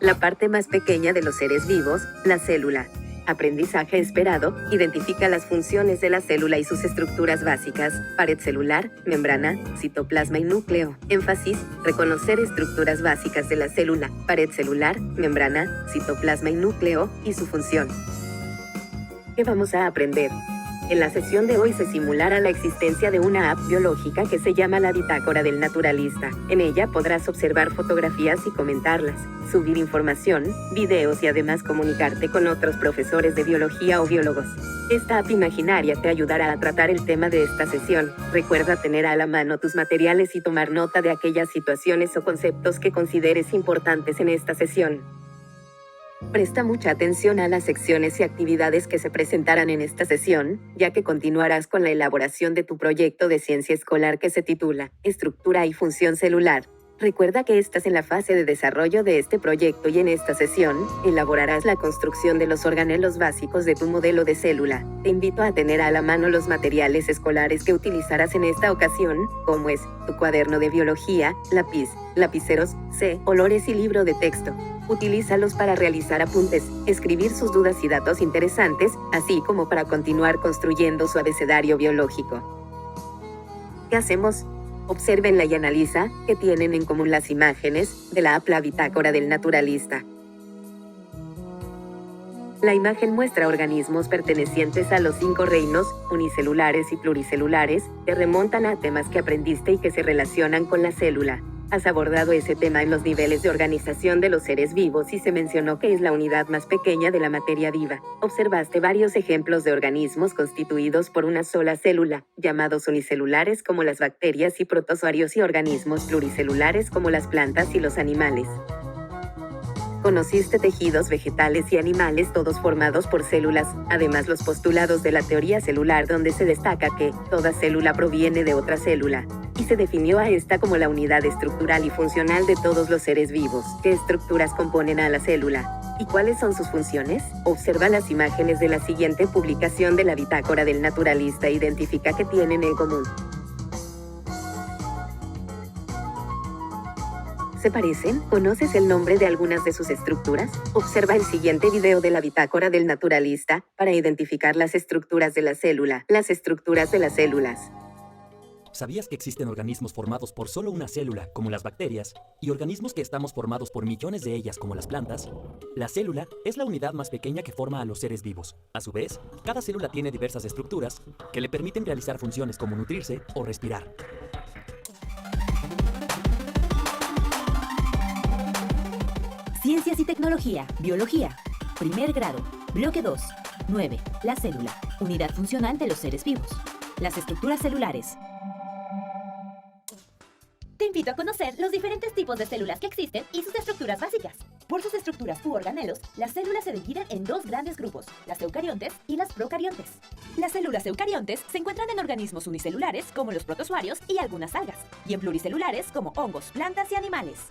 La parte más pequeña de los seres vivos, la célula. Aprendizaje esperado, identifica las funciones de la célula y sus estructuras básicas, pared celular, membrana, citoplasma y núcleo. Énfasis, reconocer estructuras básicas de la célula, pared celular, membrana, citoplasma y núcleo, y su función. ¿Qué vamos a aprender? En la sesión de hoy se simulará la existencia de una app biológica que se llama la Bitácora del Naturalista. En ella podrás observar fotografías y comentarlas, subir información, videos y además comunicarte con otros profesores de biología o biólogos. Esta app imaginaria te ayudará a tratar el tema de esta sesión. Recuerda tener a la mano tus materiales y tomar nota de aquellas situaciones o conceptos que consideres importantes en esta sesión. Presta mucha atención a las secciones y actividades que se presentarán en esta sesión, ya que continuarás con la elaboración de tu proyecto de ciencia escolar que se titula Estructura y función celular. Recuerda que estás en la fase de desarrollo de este proyecto y en esta sesión, elaborarás la construcción de los organelos básicos de tu modelo de célula. Te invito a tener a la mano los materiales escolares que utilizarás en esta ocasión, como es tu cuaderno de biología, lápiz, lapiceros, olores y libro de texto. Utilízalos para realizar apuntes, escribir sus dudas y datos interesantes, así como para continuar construyendo su abecedario biológico. ¿Qué hacemos? Obsérvenla y analiza qué tienen en común las imágenes de la app La Bitácora del Naturalista. La imagen muestra organismos pertenecientes a los 5 reinos, unicelulares y pluricelulares, que remontan a temas que aprendiste y que se relacionan con la célula. Has abordado ese tema en los niveles de organización de los seres vivos y se mencionó que es la unidad más pequeña de la materia viva. Observaste varios ejemplos de organismos constituidos por una sola célula, llamados unicelulares como las bacterias y protozoarios y organismos pluricelulares como las plantas y los animales. Conociste tejidos vegetales y animales todos formados por células, además los postulados de la teoría celular donde se destaca que toda célula proviene de otra célula, y se definió a esta como la unidad estructural y funcional de todos los seres vivos. ¿Qué estructuras componen a la célula? ¿Y cuáles son sus funciones? Observa las imágenes de la siguiente publicación de la Bitácora del Naturalista e identifica qué tienen en común. ¿Se parecen? ¿Conoces el nombre de algunas de sus estructuras? Observa el siguiente video de la Bitácora del Naturalista para identificar las estructuras de la célula. Las estructuras de las células. ¿Sabías que existen organismos formados por solo una célula, como las bacterias, y organismos que estamos formados por millones de ellas, como las plantas? La célula es la unidad más pequeña que forma a los seres vivos. A su vez, cada célula tiene diversas estructuras que le permiten realizar funciones como nutrirse o respirar. Ciencias y tecnología, biología. Primer grado, bloque 2. 9. La célula, unidad funcional de los seres vivos. Las estructuras celulares. Te invito a conocer los diferentes tipos de células que existen y sus estructuras básicas. Por sus estructuras u organelos, las células se dividen en 2 grandes grupos, las eucariontes y las procariontes. Las células eucariontes se encuentran en organismos unicelulares como los protozoarios y algunas algas, y en pluricelulares como hongos, plantas y animales.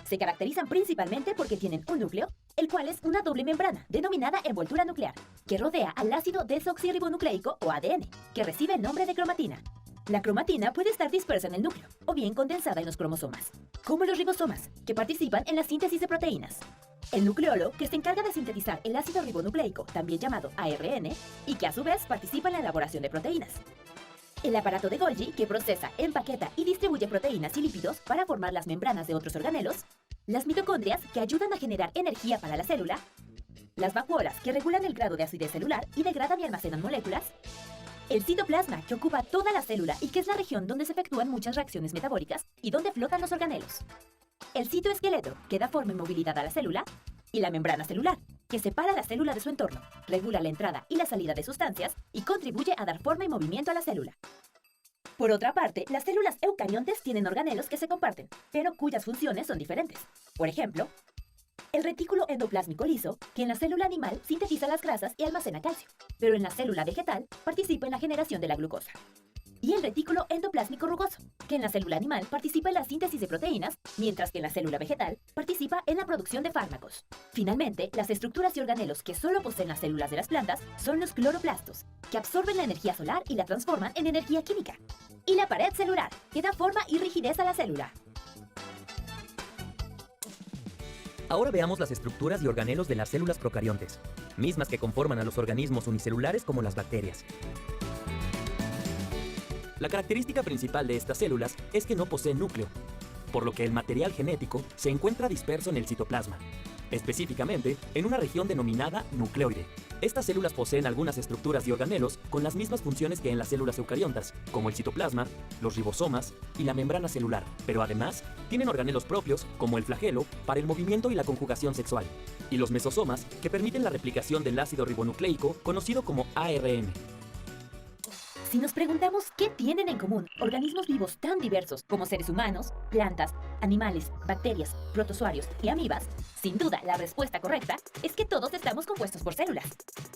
Se caracterizan principalmente porque tienen un núcleo, el cual es una doble membrana, denominada envoltura nuclear, que rodea al ácido desoxirribonucleico o ADN, que recibe el nombre de cromatina. La cromatina puede estar dispersa en el núcleo, o bien condensada en los cromosomas, como los ribosomas, que participan en la síntesis de proteínas. El nucleolo, que se encarga de sintetizar el ácido ribonucleico, también llamado ARN, y que a su vez participa en la elaboración de proteínas. El aparato de Golgi, que procesa, empaqueta y distribuye proteínas y lípidos para formar las membranas de otros organelos. Las mitocondrias, que ayudan a generar energía para la célula. Las vacuolas, que regulan el grado de acidez celular y degradan y almacenan moléculas. El citoplasma, que ocupa toda la célula y que es la región donde se efectúan muchas reacciones metabólicas y donde flotan los organelos. El citoesqueleto, que da forma y movilidad a la célula. Y la membrana celular, que separa la célula de su entorno, regula la entrada y la salida de sustancias y contribuye a dar forma y movimiento a la célula. Por otra parte, las células eucariontes tienen organelos que se comparten, pero cuyas funciones son diferentes. Por ejemplo, el retículo endoplásmico liso, que en la célula animal sintetiza las grasas y almacena calcio, pero en la célula vegetal participa en la generación de la glucosa. Y el retículo endoplásmico rugoso, que en la célula animal participa en la síntesis de proteínas, mientras que en la célula vegetal participa en la producción de fármacos. Finalmente, las estructuras y organelos que solo poseen las células de las plantas son los cloroplastos, que absorben la energía solar y la transforman en energía química. Y la pared celular, que da forma y rigidez a la célula. Ahora veamos las estructuras y organelos de las células procariontes, mismas que conforman a los organismos unicelulares como las bacterias. La característica principal de estas células es que no poseen núcleo, por lo que el material genético se encuentra disperso en el citoplasma, específicamente en una región denominada nucleoide. Estas células poseen algunas estructuras y organelos con las mismas funciones que en las células eucariontas, como el citoplasma, los ribosomas y la membrana celular, pero además tienen organelos propios, como el flagelo, para el movimiento y la conjugación sexual, y los mesosomas, que permiten la replicación del ácido ribonucleico, conocido como ARN. Si nos preguntamos qué tienen en común organismos vivos tan diversos como seres humanos, plantas, animales, bacterias, protozoarios y amibas, sin duda la respuesta correcta es que todos estamos compuestos por células.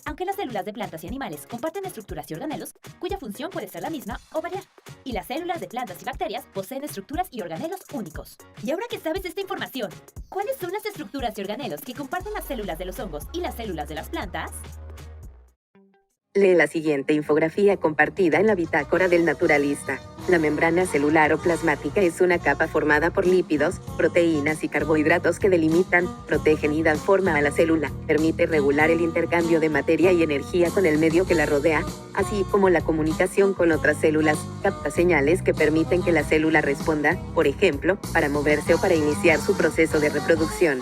Aunque las células de plantas y animales comparten estructuras y organelos, cuya función puede ser la misma o variar. Y las células de plantas y bacterias poseen estructuras y organelos únicos. Y ahora que sabes esta información, ¿cuáles son las estructuras y organelos que comparten las células de los hongos y las células de las plantas? Lee la siguiente infografía compartida en la bitácora del naturalista. La membrana celular o plasmática es una capa formada por lípidos, proteínas y carbohidratos que delimitan, protegen y dan forma a la célula. Permite regular el intercambio de materia y energía con el medio que la rodea, así como la comunicación con otras células. Capta señales que permiten que la célula responda, por ejemplo, para moverse o para iniciar su proceso de reproducción.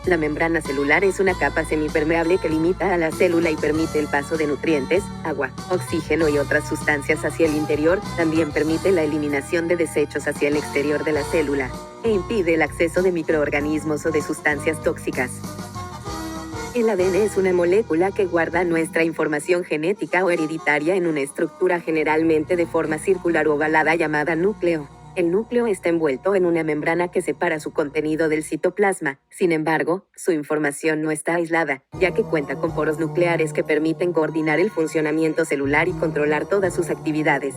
La membrana celular es una capa semipermeable que limita a la célula y permite el paso de nutrientes, agua, oxígeno y otras sustancias hacia el interior. También permite la eliminación de desechos hacia el exterior de la célula e impide el acceso de microorganismos o de sustancias tóxicas. El ADN es una molécula que guarda nuestra información genética o hereditaria en una estructura generalmente de forma circular o ovalada llamada núcleo. El núcleo está envuelto en una membrana que separa su contenido del citoplasma. Sin embargo, su información no está aislada, ya que cuenta con poros nucleares que permiten coordinar el funcionamiento celular y controlar todas sus actividades.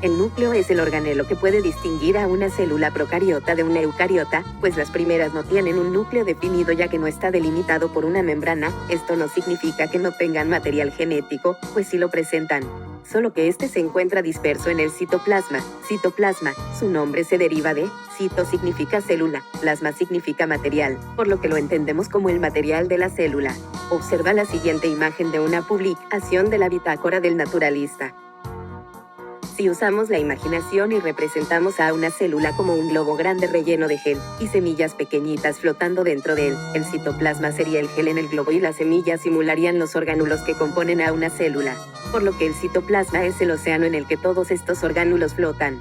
El núcleo es el organelo que puede distinguir a una célula procariota de una eucariota, pues las primeras no tienen un núcleo definido ya que no está delimitado por una membrana. Esto no significa que no tengan material genético, pues sí lo presentan, solo que este se encuentra disperso en el citoplasma. Citoplasma, su nombre se deriva de cito significa célula, plasma significa material, por lo que lo entendemos como el material de la célula. Observa la siguiente imagen de una publicación de la bitácora del naturalista. Si usamos la imaginación y representamos a una célula como un globo grande relleno de gel y semillas pequeñitas flotando dentro de él, el citoplasma sería el gel en el globo y las semillas simularían los orgánulos que componen a una célula, por lo que el citoplasma es el océano en el que todos estos orgánulos flotan.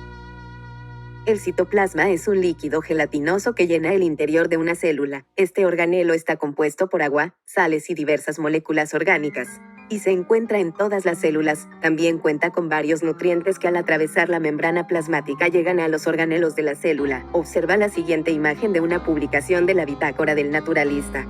El citoplasma es un líquido gelatinoso que llena el interior de una célula. Este organelo está compuesto por agua, sales y diversas moléculas orgánicas, y se encuentra en todas las células. También cuenta con varios nutrientes que al atravesar la membrana plasmática llegan a los organelos de la célula. Observa la siguiente imagen de una publicación de la bitácora del naturalista.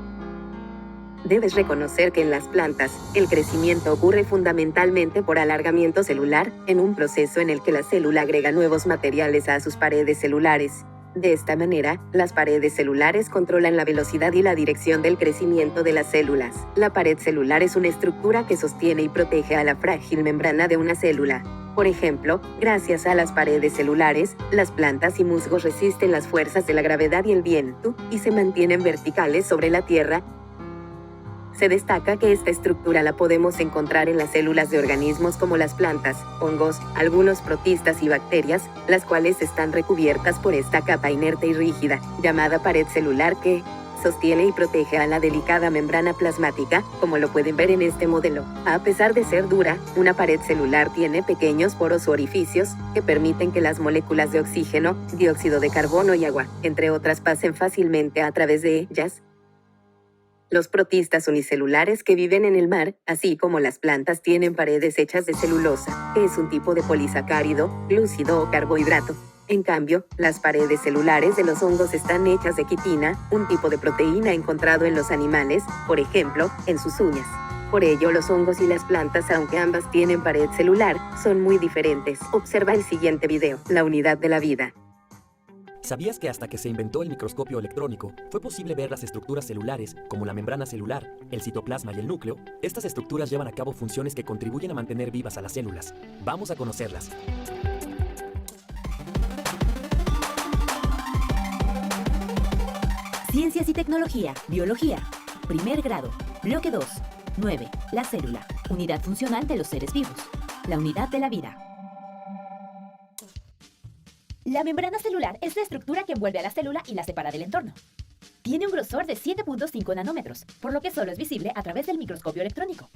Debes reconocer que en las plantas, el crecimiento ocurre fundamentalmente por alargamiento celular, en un proceso en el que la célula agrega nuevos materiales a sus paredes celulares. De esta manera, las paredes celulares controlan la velocidad y la dirección del crecimiento de las células. La pared celular es una estructura que sostiene y protege a la frágil membrana de una célula. Por ejemplo, gracias a las paredes celulares, las plantas y musgos resisten las fuerzas de la gravedad y el viento, y se mantienen verticales sobre la tierra. Se destaca que esta estructura la podemos encontrar en las células de organismos como las plantas, hongos, algunos protistas y bacterias, las cuales están recubiertas por esta capa inerte y rígida, llamada pared celular que sostiene y protege a la delicada membrana plasmática, como lo pueden ver en este modelo. A pesar de ser dura, una pared celular tiene pequeños poros o orificios que permiten que las moléculas de oxígeno, dióxido de carbono y agua, entre otras, pasen fácilmente a través de ellas. Los protistas unicelulares que viven en el mar, así como las plantas, tienen paredes hechas de celulosa, que es un tipo de polisacárido, glúcido o carbohidrato. En cambio, las paredes celulares de los hongos están hechas de quitina, un tipo de proteína encontrado en los animales, por ejemplo, en sus uñas. Por ello, los hongos y las plantas, aunque ambas tienen pared celular, son muy diferentes. Observa el siguiente video, la unidad de la vida. ¿Sabías que hasta que se inventó el microscopio electrónico, fue posible ver las estructuras celulares, como la membrana celular, el citoplasma y el núcleo? Estas estructuras llevan a cabo funciones que contribuyen a mantener vivas a las células. Vamos a conocerlas. Ciencias y Tecnología, Biología. Primer grado, bloque 2. 9. La célula, unidad funcional de los seres vivos. La unidad de la vida. La membrana celular es la estructura que envuelve a la célula y la separa del entorno. Tiene un grosor de 7.5 nanómetros, por lo que solo es visible a través del microscopio electrónico.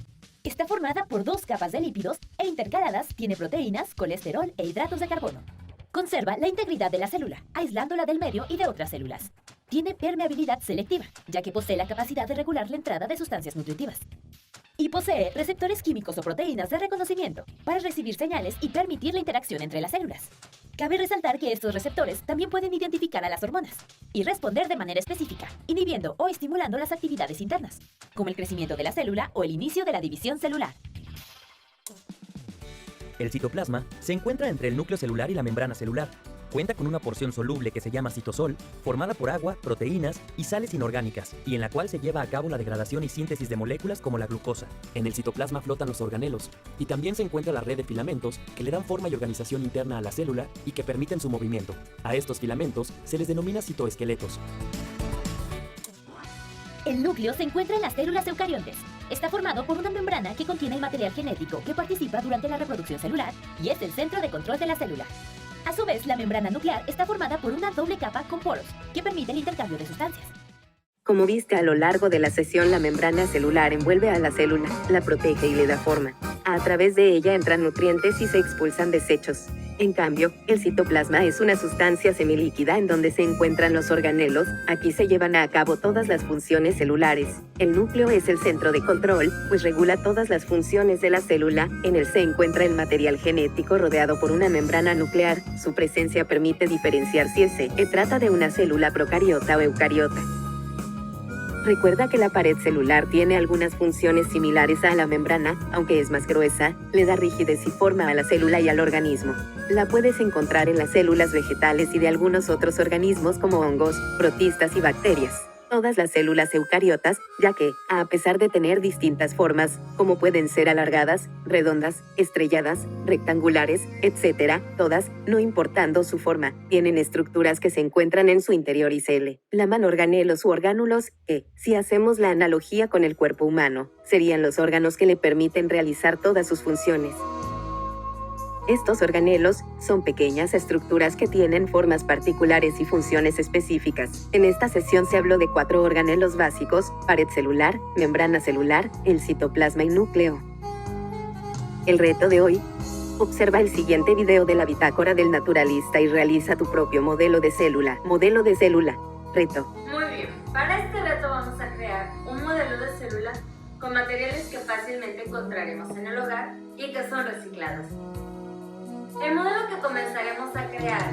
Está formada por 2 capas de lípidos e intercaladas tiene proteínas, colesterol e hidratos de carbono. Conserva la integridad de la célula, aislándola del medio y de otras células. Tiene permeabilidad selectiva, ya que posee la capacidad de regular la entrada de sustancias nutritivas. Y posee receptores químicos o proteínas de reconocimiento para recibir señales y permitir la interacción entre las células. Cabe resaltar que estos receptores también pueden identificar a las hormonas y responder de manera específica, inhibiendo o estimulando las actividades internas, como el crecimiento de la célula o el inicio de la división celular. El citoplasma se encuentra entre el núcleo celular y la membrana celular. Cuenta con una porción soluble que se llama citosol, formada por agua, proteínas y sales inorgánicas, y en la cual se lleva a cabo la degradación y síntesis de moléculas como la glucosa. En el citoplasma flotan los organelos, y también se encuentra la red de filamentos que le dan forma y organización interna a la célula y que permiten su movimiento. A estos filamentos se les denomina citoesqueletos. El núcleo se encuentra en las células eucariontes. Está formado por una membrana que contiene el material genético que participa durante la reproducción celular y es el centro de control de la célula. A su vez, la membrana nuclear está formada por una doble capa con poros que permite el intercambio de sustancias. Como viste a lo largo de la sesión, la membrana celular envuelve a la célula, la protege y le da forma. A través de ella entran nutrientes y se expulsan desechos. En cambio, el citoplasma es una sustancia semilíquida en donde se encuentran los organelos. Aquí se llevan a cabo todas las funciones celulares. El núcleo es el centro de control, pues regula todas las funciones de la célula. En él se encuentra el material genético rodeado por una membrana nuclear. Su presencia permite diferenciar si se trata de una célula procariota o eucariota. Recuerda que la pared celular tiene algunas funciones similares a la membrana, aunque es más gruesa, le da rigidez y forma a la célula y al organismo. La puedes encontrar en las células vegetales y de algunos otros organismos como hongos, protistas y bacterias. Todas las células eucariotas, ya que, a pesar de tener distintas formas, como pueden ser alargadas, redondas, estrelladas, rectangulares, etc., todas, no importando su forma, tienen estructuras que se encuentran en su interior y se llaman organelos u orgánulos, que, si hacemos la analogía con el cuerpo humano, serían los órganos que le permiten realizar todas sus funciones. Estos organelos son pequeñas estructuras que tienen formas particulares y funciones específicas. En esta sesión se habló de 4 organelos básicos: pared celular, membrana celular, el citoplasma y núcleo. El reto de hoy: observa el siguiente video de la bitácora del naturalista y realiza tu propio modelo de célula. Modelo de célula. Reto. Muy bien, para este reto vamos a crear un modelo de célula con materiales que fácilmente encontraremos en el hogar y que son reciclados. El modelo que comenzaremos a crear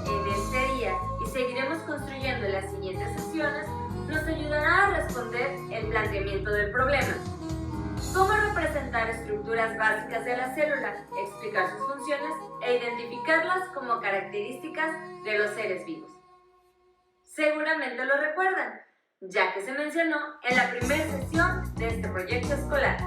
en este día y seguiremos construyendo en las siguientes sesiones nos ayudará a responder el planteamiento del problema. Cómo representar estructuras básicas de la célula, explicar sus funciones e identificarlas como características de los seres vivos. Seguramente lo recuerdan, ya que se mencionó en la primera sesión de este proyecto escolar.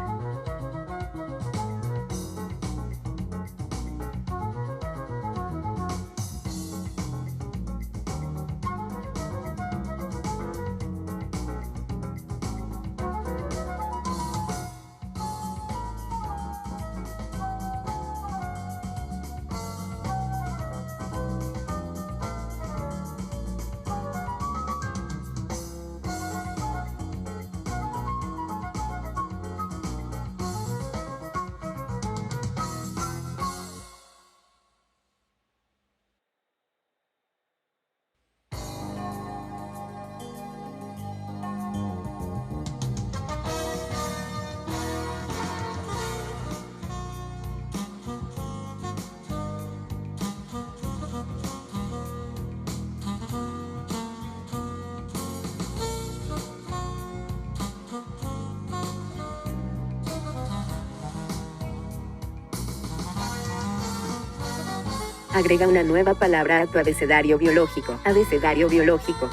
Agrega una nueva palabra a tu abecedario biológico. Abecedario biológico.